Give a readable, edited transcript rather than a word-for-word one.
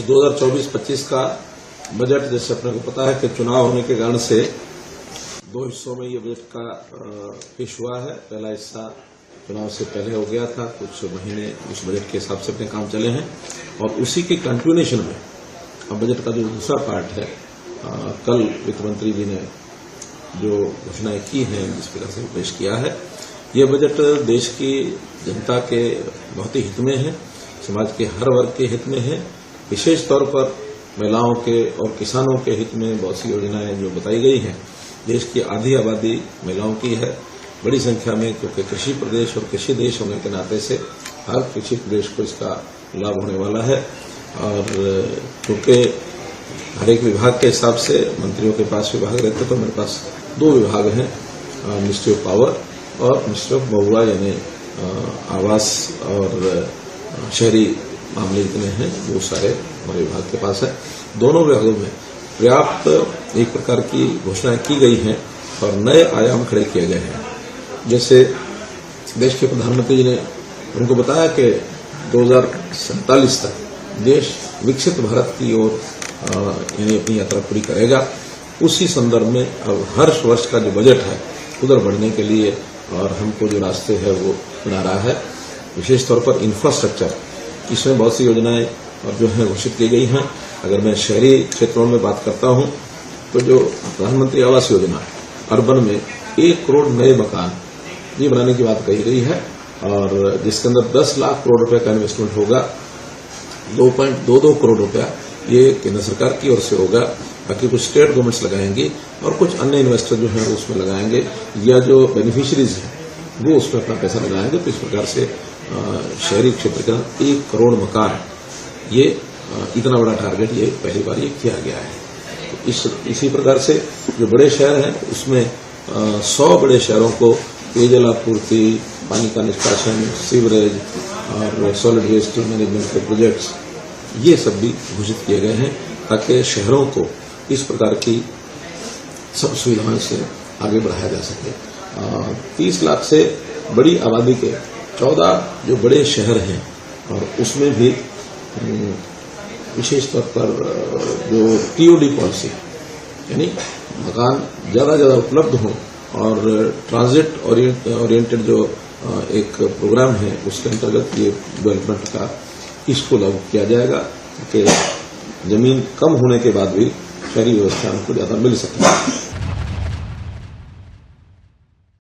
2024-25 का बजट, जैसे अपने को पता है कि चुनाव होने के कारण से दो हिस्सों में ये बजट का पेश हुआ है। पहला हिस्सा चुनाव से पहले हो गया था, कुछ महीने उस बजट के हिसाब से अपने काम चले हैं और उसी के कंटिन्यूएशन में अब बजट का जो दूसरा पार्ट है, कल वित्त मंत्री जी ने जो घोषणाएं की हैं, जिस प्रकार से पेश किया है, ये बजट देश की जनता के बहुत ही हित में है, समाज के हर वर्ग के हित में है। विशेष तौर पर महिलाओं के और किसानों के हित में बहुत सी योजनाएं जो बताई गई हैं। देश की आधी आबादी महिलाओं की है बड़ी संख्या में, क्योंकि कृषि प्रदेश और कृषि देश होने के नाते से हर कृषि प्रदेश को इसका लाभ होने वाला है। और क्योंकि हर एक विभाग के हिसाब से मंत्रियों के पास विभाग रहते, तो मेरे पास दो विभाग हैं, मिनिस्ट्री ऑफ पावर और मिनिस्ट्री ऑफ महुआ, यानी आवास और शहरी मामले जितने हैं वो सारे हमारे विभाग के पास है। दोनों विभागों में पर्याप्त एक प्रकार की घोषणाएं की गई हैं और नए आयाम खड़े किए गए हैं। जैसे देश के प्रधानमंत्री जी ने उनको बताया कि 2047 तक देश विकसित भारत की ओर यानी अपनी यात्रा पूरी करेगा। उसी संदर्भ में अब हर वर्ष का जो बजट है उधर बढ़ने के लिए और हमको जो रास्ते है वो बना रहा है। विशेष तौर पर इंफ्रास्ट्रक्चर, इसमें बहुत सी योजनाएं और जो है घोषित की गई हैं। अगर मैं शहरी क्षेत्रों में बात करता हूं तो जो प्रधानमंत्री आवास योजना अर्बन में 1 करोड़ नए मकान ये बनाने की बात कही गई है और जिसके अंदर 10 लाख करोड़ रुपए का इन्वेस्टमेंट होगा। 2.22 करोड़ रुपया ये केंद्र सरकार की ओर से होगा, बाकी कुछ स्टेट गवर्नमेंट्स लगाएंगी और कुछ अन्य इन्वेस्टर जो है उसमें लगाएंगे या जो बेनिफिशियरीज हैं वो उसमें अपना पैसा लगाएंगे। तो इस प्रकार से शहरी क्षेत्र का 1 करोड़ मकान, ये इतना बड़ा टारगेट ये पहली बार ये किया गया है। तो इसी प्रकार से जो बड़े शहर हैं उसमें 100 बड़े शहरों को पेयजल आपूर्ति, पानी का निष्कासन, सीवरेज और सॉलिड वेस्ट मैनेजमेंट के प्रोजेक्ट्स ये सब भी घोषित किए गए हैं, ताकि शहरों को इस प्रकार की सब सुविधाओं से आगे बढ़ाया जा सके। 30 लाख से बड़ी आबादी के 14 जो बड़े शहर हैं और उसमें भी विशेष तौर पर जो टीओडी पॉलिसी, यानी मकान ज्यादा उपलब्ध हो और ट्रांजिट ओरिएंटेड जो एक प्रोग्राम है उसके अंतर्गत ये डेवलपमेंट का इसको लागू किया जाएगा कि जमीन कम होने के बाद भी शहरी व्यवस्था को ज्यादा मिल सके।